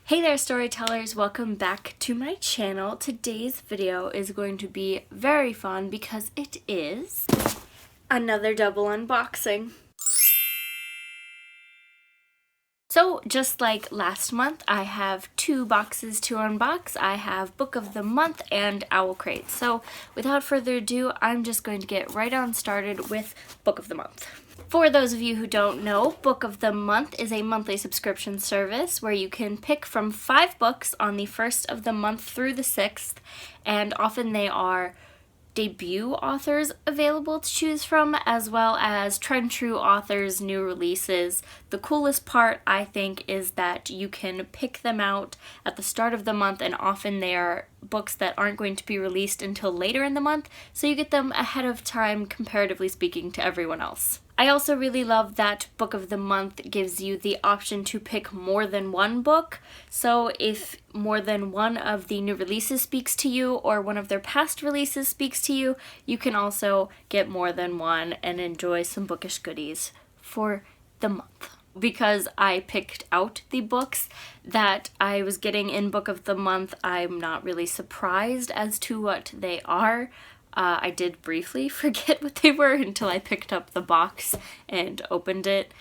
Hey there storytellers, welcome back to my channel. Today's video is going to be very fun because it is another double unboxing. So just like last month, I have two boxes to unbox. I have Book of the Month and Owlcrate. So without further ado, I'm just going to get right on started with Book of the Month. For those of you who don't know, Book of the Month is a monthly subscription service where you can pick from 5 books on the 1st of the month through the 6th, and often they are debut authors available to choose from, as well as tried and true authors' new releases. The coolest part, I think, is that you can pick them out at the start of the month, and often they are books that aren't going to be released until later in the month, so you get them ahead of time, comparatively speaking, to everyone else. I also really love that Book of the Month gives you the option to pick more than one book. So if more than one of the new releases speaks to you or one of their past releases speaks to you, you can also get more than one and enjoy some bookish goodies for the month. Because I picked out the books that I was getting in Book of the Month, I'm not really surprised as to what they are. I did briefly forget what they were until I picked up the box and opened it,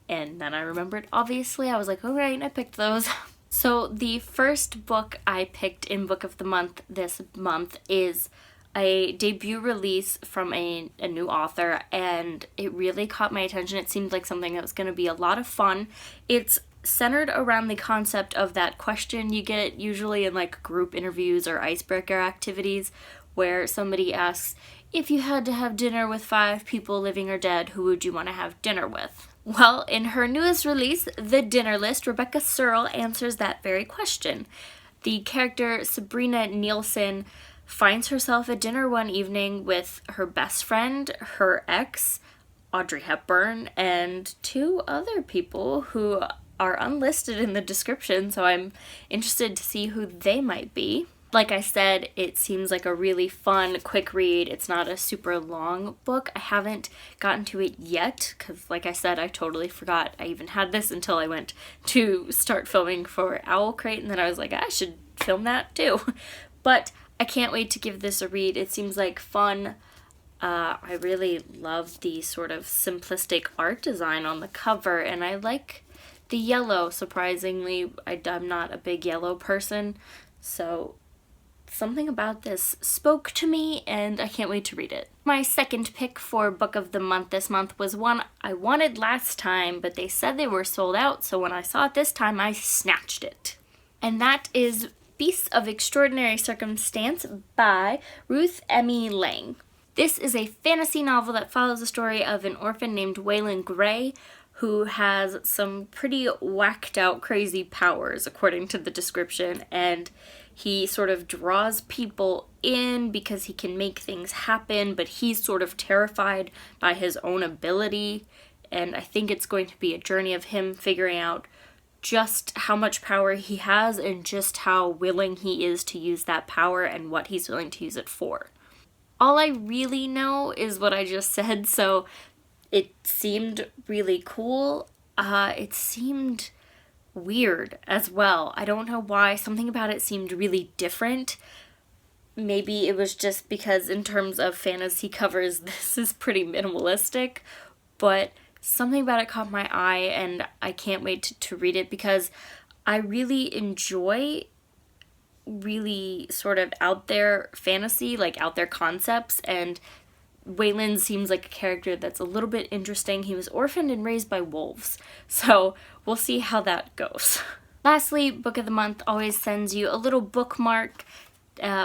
and then I remembered, obviously. I was like, all right, I picked those. So the first book I picked in Book of the Month this month is a debut release from a new author, and it really caught my attention. It seemed like something that was going to be a lot of fun. It's centered around the concept of that question you get usually in like group interviews or icebreaker activities, where somebody asks, if you had to have dinner with 5 people living or dead, who would you want to have dinner with? Well, in her newest release, The Dinner List, Rebecca Searle answers that very question. The character Sabrina Nielsen finds herself at dinner one evening with her best friend, her ex, Audrey Hepburn, and 2 other people who are unlisted in the description, so I'm interested to see who they might be. Like I said, it seems like a really fun, quick read. It's not a super long book. I haven't gotten to it yet because, like I said, I totally forgot I even had this until I went to start filming for Owlcrate, and then I was like, I should film that too. But I can't wait to give this a read. It seems like fun. I really love the sort of simplistic art design on the cover, and I like the yellow, surprisingly. I'm not a big yellow person, so something about this spoke to me, and I can't wait to read it. My second pick for Book of the Month this month was one I wanted last time, but they said they were sold out, so when I saw it this time, I snatched it. And that is Beasts of Extraordinary Circumstance by Ruth Emmy Lang. This is a fantasy novel that follows the story of an orphan named Waylon Gray, who has some pretty whacked out crazy powers, according to the description, and he sort of draws people in because he can make things happen, but he's sort of terrified by his own ability, and I think it's going to be a journey of him figuring out just how much power he has and just how willing he is to use that power and what he's willing to use it for. All I really know is what I just said, so it seemed really cool. It seemed weird as well. I don't know why. Something about it seemed really different. Maybe it was just because in terms of fantasy covers, this is pretty minimalistic, but something about it caught my eye, and I can't wait to read it because I really enjoy really sort of out there fantasy, like out there concepts, and Waylon seems like a character that's a little bit interesting. He was orphaned and raised by wolves, so we'll see how that goes. Lastly, Book of the Month always sends you a little bookmark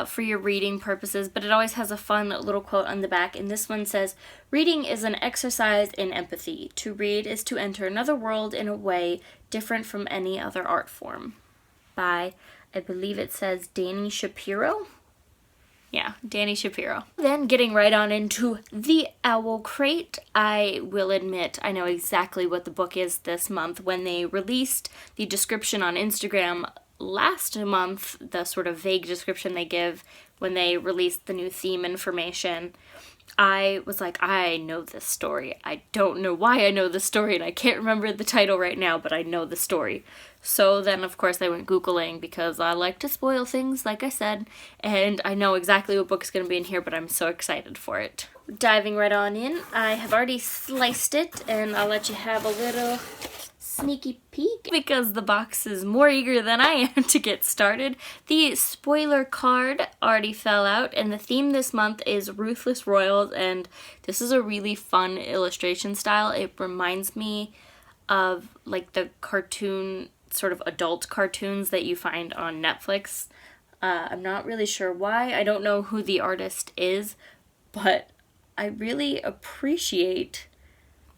for your reading purposes, but it always has a fun little quote on the back, and this one says, "Reading is an exercise in empathy. To read is to enter another world in a way different from any other art form." By, I believe it says Dani Shapiro? Yeah, Dani Shapiro. Then getting right on into the Owlcrate, I will admit I know exactly what the book is this month. When they released the description on Instagram last month, the sort of vague description they give when they released the new theme information, I was like, I know this story. I don't know why I know the story, and I can't remember the title right now, but I know the story. So then, of course, I went Googling because I like to spoil things, like I said, and I know exactly what book is going to be in here, but I'm so excited for it. Diving right on in, I have already sliced it, and I'll let you have a little sneaky peek because the box is more eager than I am to get started. The spoiler card already fell out, and the theme this month is Ruthless Royals, and this is a really fun illustration style. It reminds me of like the cartoon, sort of adult cartoons that you find on Netflix. I'm not really sure why. I don't know who the artist is, but I really appreciate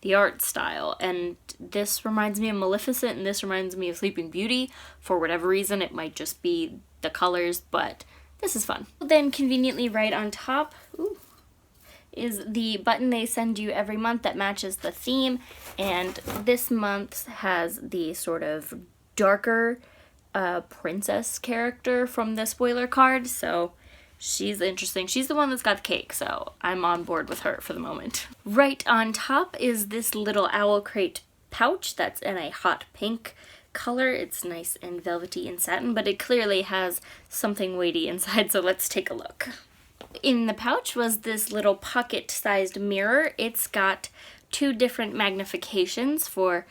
the art style, and this reminds me of Maleficent, and this reminds me of Sleeping Beauty. For whatever reason, it might just be the colors, but this is fun. Then conveniently right on top is the button they send you every month that matches the theme, and this month has the sort of darker princess character from the spoiler card, so she's interesting. She's the one that's got the cake, so I'm on board with her for the moment. Right on top is this little Owlcrate pouch that's in a hot pink color. It's nice and velvety and satin, but it clearly has something weighty inside, so let's take a look. In the pouch was this little pocket-sized mirror. It's got 2 different magnifications for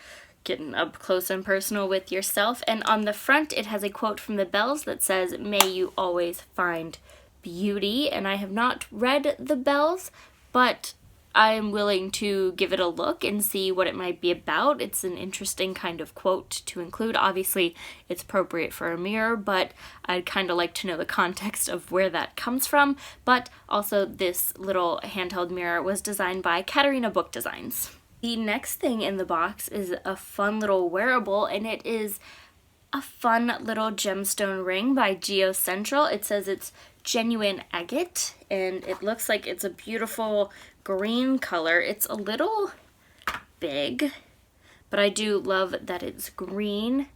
getting up close and personal with yourself, and on the front it has a quote from the bells that says, "May you always find beauty," and I have not read the bells, but I am willing to give it a look and see what it might be about. It's an interesting kind of quote to include. Obviously, it's appropriate for a mirror, but I'd kind of like to know the context of where that comes from. But also, this little handheld mirror was designed by Katarina Book Designs. The next thing in the box is a fun little wearable, and it is a fun little gemstone ring by Geocentral. It says it's genuine agate, and it looks like it's a beautiful green color. It's a little big, but I do love that it's green.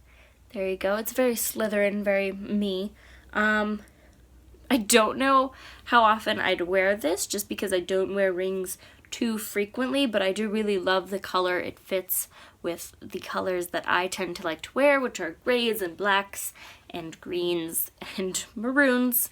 There you go. It's very Slytherin, very me. I don't know how often I'd wear this, just because I don't wear rings too frequently, but I do really love the color. It fits with the colors that I tend to like to wear, which are grays and blacks and greens and maroons.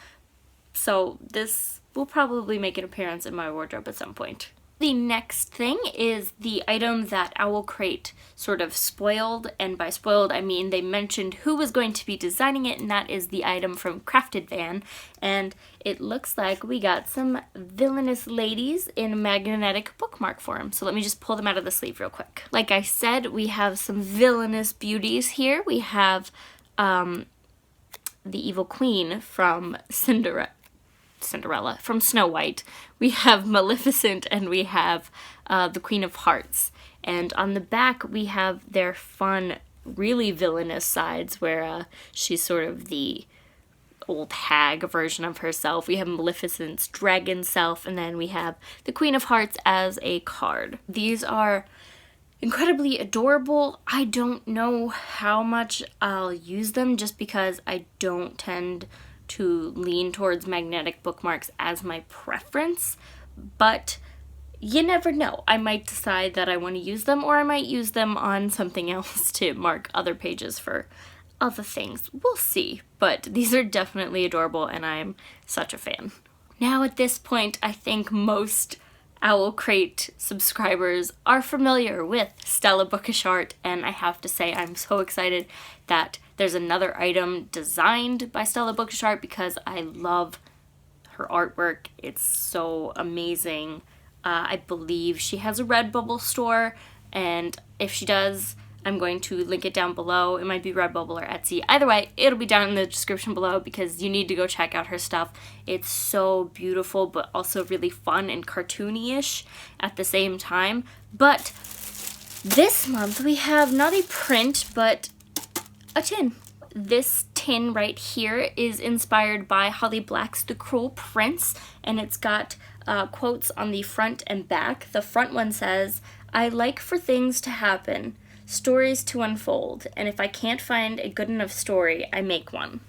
So this will probably make an appearance in my wardrobe at some point. The next thing is the item that Owlcrate sort of spoiled, and by spoiled I mean they mentioned who was going to be designing it, and that is the item from Crafted Van, and it looks like we got some villainous ladies in magnetic bookmark form. So let me just pull them out of the sleeve real quick. Like I said, we have some villainous beauties here. We have the evil queen from Cinderella, from Snow White. We have Maleficent, and we have the Queen of Hearts. And on the back we have their fun, really villainous sides, where she's sort of the old hag version of herself. We have Maleficent's dragon self, and then we have the Queen of Hearts as a card. These are incredibly adorable. I don't know how much I'll use them, just because I don't tend to lean towards magnetic bookmarks as my preference, but you never know. I might decide that I want to use them, or I might use them on something else to mark other pages for other things. We'll see, but these are definitely adorable, and I'm such a fan. Now at this point, I think most Owlcrate subscribers are familiar with Stella Bookish Art, and I have to say I'm so excited that there's another item designed by Stella Bookish Art, because I love her artwork. It's so amazing. I believe she has a Redbubble store, and if she does, I'm going to link it down below. It might be Redbubble or Etsy. Either way, it'll be down in the description below, because you need to go check out her stuff. It's so beautiful, but also really fun and cartoony-ish at the same time. But this month we have not a print, but a tin. This tin right here is inspired by Holly Black's The Cruel Prince, and it's got quotes on the front and back. The front one says, "I like for things to happen, stories to unfold, and if I can't find a good enough story, I make one."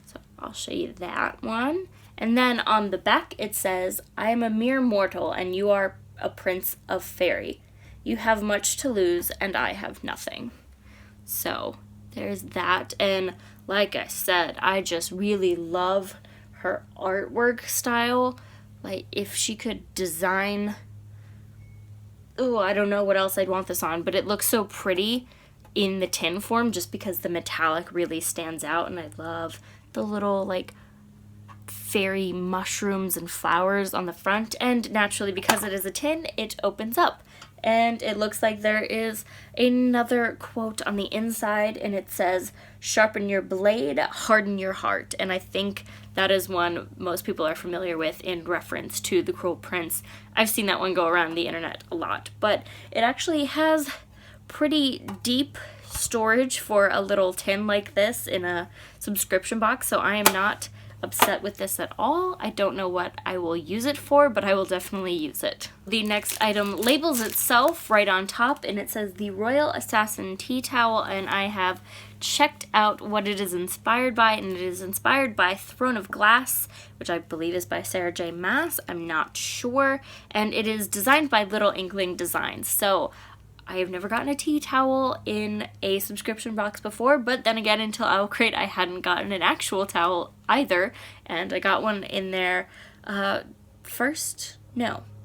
So I'll show you that one. And then on the back it says, "I am a mere mortal, and you are a prince of fairy. You have much to lose, and I have nothing." So there's that. And like I said, I just really love her artwork style. Like, if she could design, oh, I don't know what else I'd want this on, but it looks so pretty in the tin form just because the metallic really stands out. And I love the little like fairy mushrooms and flowers on the front, and naturally because it is a tin, it opens up and it looks like there is another quote on the inside, and it says, "Sharpen your blade, harden your heart." And I think that is one most people are familiar with in reference to The Cruel Prince. I've seen that one go around the internet a lot, but it actually has pretty deep storage for a little tin like this in a subscription box, so I am not upset with this at all. I don't know what I will use it for, but I will definitely use it. The next item labels itself right on top, and it says the Royal Assassin Tea Towel, and I have checked out what it is inspired by, and it is inspired by Throne of Glass, which I believe is by Sarah J. Maas. I'm not sure. And it is designed by Little Inkling Designs. So I have never gotten a tea towel in a subscription box before, but then again, until Owlcrate, I hadn't gotten an actual towel either, and I got one in their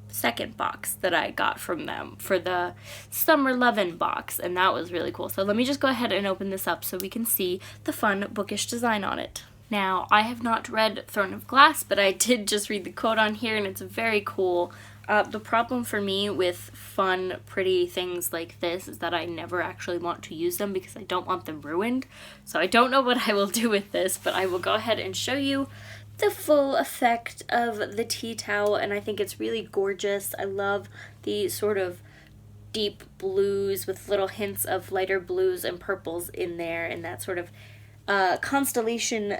second box that I got from them for the Summer Lovin' box, and that was really cool. So let me just go ahead and open this up so we can see the fun bookish design on it. Now, I have not read Throne of Glass, but I did just read the quote on here, and it's very cool. The problem for me with fun, pretty things like this is that I never actually want to use them because I don't want them ruined. So I don't know what I will do with this, but I will go ahead and show you the full effect of the tea towel, and I think it's really gorgeous. I love the sort of deep blues with little hints of lighter blues and purples in there, and that sort of constellation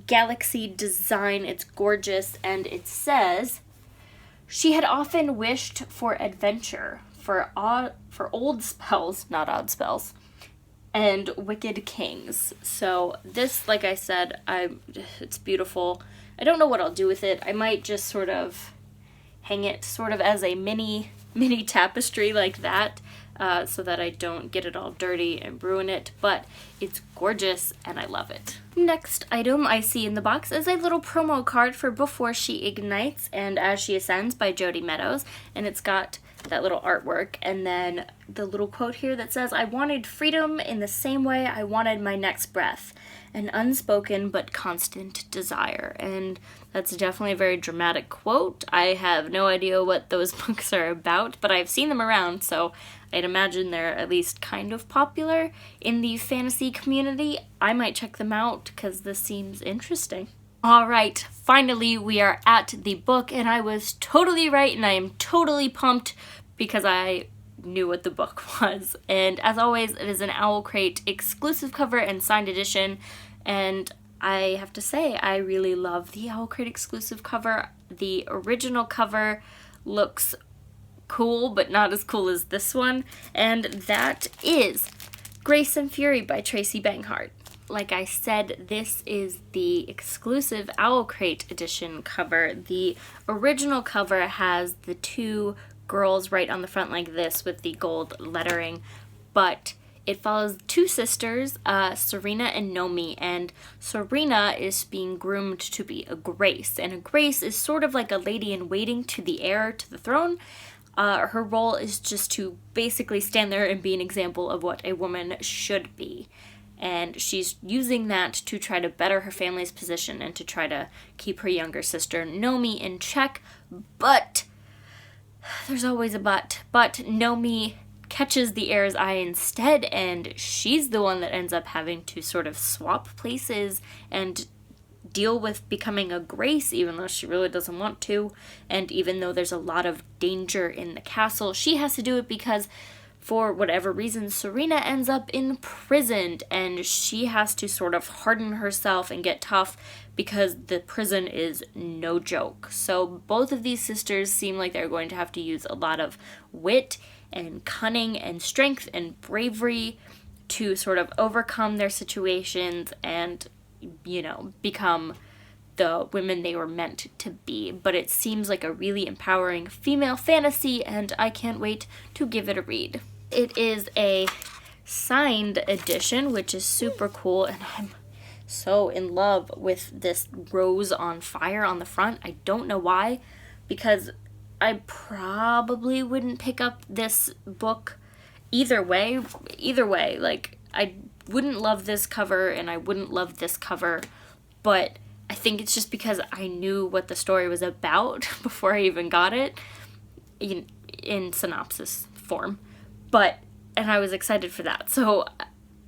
galaxy design. It's gorgeous, and it says, "She had often wished for adventure, for old spells, not odd spells, and wicked kings." So this, like I said, it's beautiful. I don't know what I'll do with it. I might just sort of hang it sort of as a mini tapestry like that, so that I don't get it all dirty and ruin it, but it's gorgeous and I love it. Next item I see in the box is a little promo card for Before She Ignites and As She Ascends by Jody Meadows, and it's got that little artwork and then the little quote here that says, "I wanted freedom in the same way I wanted my next breath, an unspoken but constant desire." And that's definitely a very dramatic quote. I have no idea what those books are about, but I've seen them around, so I'd imagine they're at least kind of popular in the fantasy community. I might check them out because this seems interesting. Alright, finally we are at the book, and I was totally right, and I am totally pumped because I knew what the book was. And as always, it is an Owlcrate exclusive cover and signed edition, and I have to say, I really love the Owlcrate exclusive cover. The original cover looks cool, but not as cool as this one, and that is Grace and Fury by Tracy Banghart. Like I said, this is the exclusive Owlcrate edition cover. The original cover has the two girls right on the front like this with the gold lettering, but it follows two sisters, Serena and Nomi, and Serena is being groomed to be a Grace, and a Grace is sort of like a lady-in-waiting to the heir to the throne. Her role is just to basically stand there and be an example of what a woman should be. And she's using that to try to better her family's position and to try to keep her younger sister Nomi in check. But there's always a but. But Nomi catches the heir's eye instead, and she's the one that ends up having to sort of swap places and deal with becoming a Grace, even though she really doesn't want to. And even though there's a lot of danger in the castle, she has to do it because for whatever reason, Serena ends up imprisoned, and she has to sort of harden herself and get tough because the prison is no joke. So both of these sisters seem like they're going to have to use a lot of wit and cunning and strength and bravery to sort of overcome their situations and, you know, become the women they were meant to be. But it seems like a really empowering female fantasy, and I can't wait to give it a read. It is a signed edition, which is super cool, and I'm so in love with this rose on fire on the front. I don't know why, because I probably wouldn't pick up this book either way. Like, I wouldn't love this cover and I wouldn't love this cover, but I think it's just because I knew what the story was about before I even got it in synopsis form. And I was excited for that. So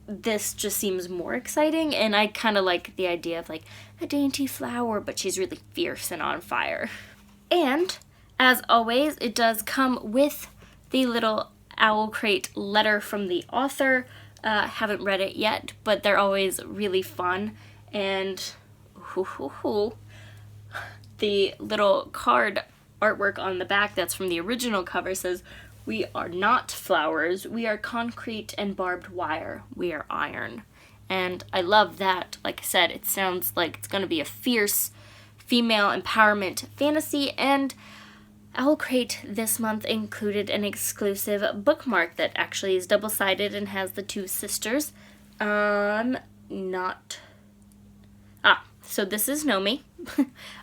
this just seems more exciting, and I kind of like the idea of like a dainty flower, but she's really fierce and on fire. And as always, it does come with the little Owlcrate letter from the author. Haven't read it yet, but they're always really fun. And the little card artwork on the back that's from the original cover says, "We are not flowers, we are concrete and barbed wire, we are iron." And I love that. Like I said, it sounds like it's going to be a fierce female empowerment fantasy, and Owlcrate this month included an exclusive bookmark that actually is double-sided and has the two sisters. So this is Nomi.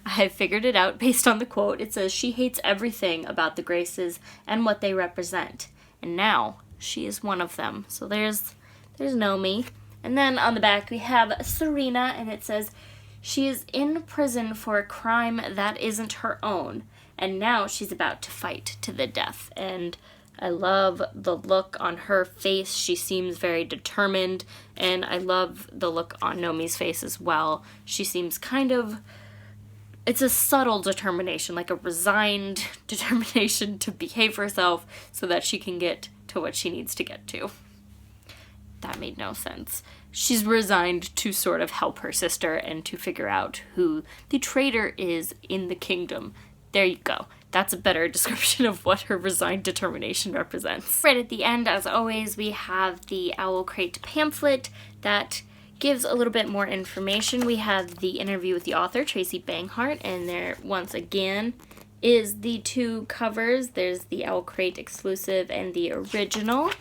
I have figured it out based on the quote. It says, "She hates everything about the Graces and what they represent. And now she is one of them." So there's Nomi. And then on the back we have Serena, and it says, "She is in prison for a crime that isn't her own. And now she's about to fight to the death." And I love the look on her face. She seems very determined, and I love the look on Nomi's face as well. She seems it's a subtle determination, like a resigned determination to behave herself so that she can get to what she needs to get to. That made no sense. She's resigned to sort of help her sister and to figure out who the traitor is in the kingdom. There you go. That's a better description of what her resigned determination represents. Right at the end, as always, we have the Owlcrate pamphlet that gives a little bit more information. We have the interview with the author, Tracy Banghart, and there, once again, is the two covers. There's the Owlcrate exclusive and the original.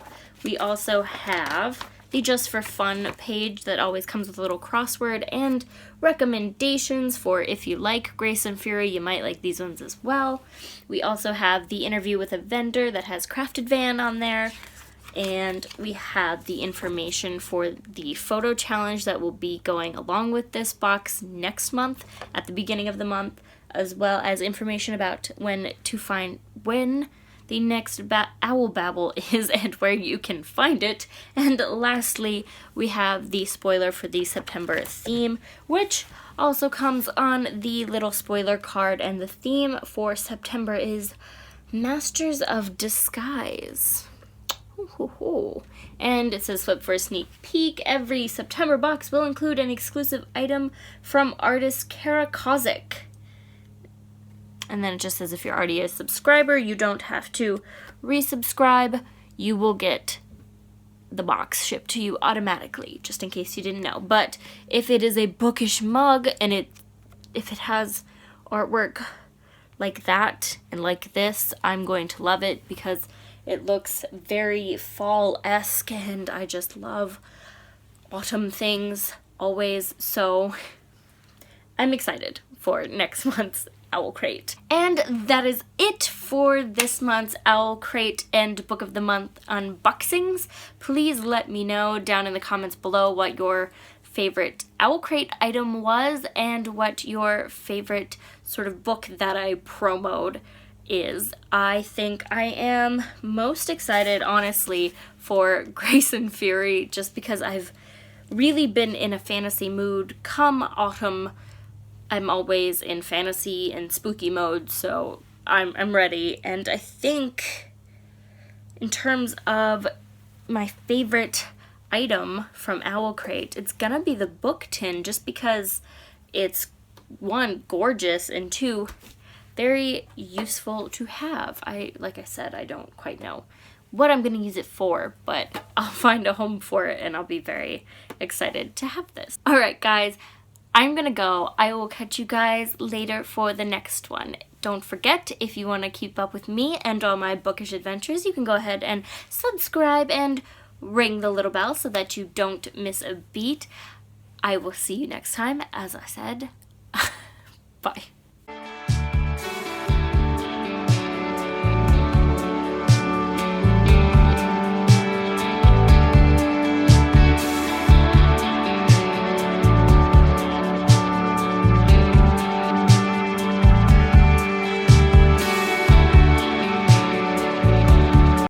We also have the Just for Fun page that always comes with a little crossword and recommendations for if you like Grace and Fury, you might like these ones as well. We also have the interview with a vendor that has Crafted Van on there. And we have the information for the photo challenge that will be going along with this box next month at the beginning of the month, as well as information about when the next Owl Babble is and where you can find it. And lastly, we have the spoiler for the September theme, which also comes on the little spoiler card, and the theme for September is Masters of Disguise. And it says, flip for a sneak peek. Every September box will include an exclusive item from artist Kara Kozik. And then it just says if you're already a subscriber, you don't have to resubscribe. You will get the box shipped to you automatically, just in case you didn't know. But if it is a bookish mug and if it has artwork like that and like this, I'm going to love it because it looks very fall-esque, and I just love autumn things always. So I'm excited for next month's Owlcrate. And that is it for this month's Owlcrate and Book of the Month unboxings. Please let me know down in the comments below what your favorite Owlcrate item was and what your favorite sort of book that I promoted is. I think I am most excited, honestly, for Grace and Fury, just because I've really been in a fantasy mood. Come autumn, I'm always in fantasy and spooky mode, so I'm ready. And I think in terms of my favorite item from Owlcrate, it's gonna be the book tin, just because it's, one, gorgeous, and two, very useful to have. Like I said, I don't quite know what I'm gonna use it for, but I'll find a home for it and I'll be very excited to have this. All right, guys, I'm gonna go. I will catch you guys later for the next one. Don't forget, if you want to keep up with me and all my bookish adventures, you can go ahead and subscribe and ring the little bell so that you don't miss a beat. I will see you next time. As I said, bye.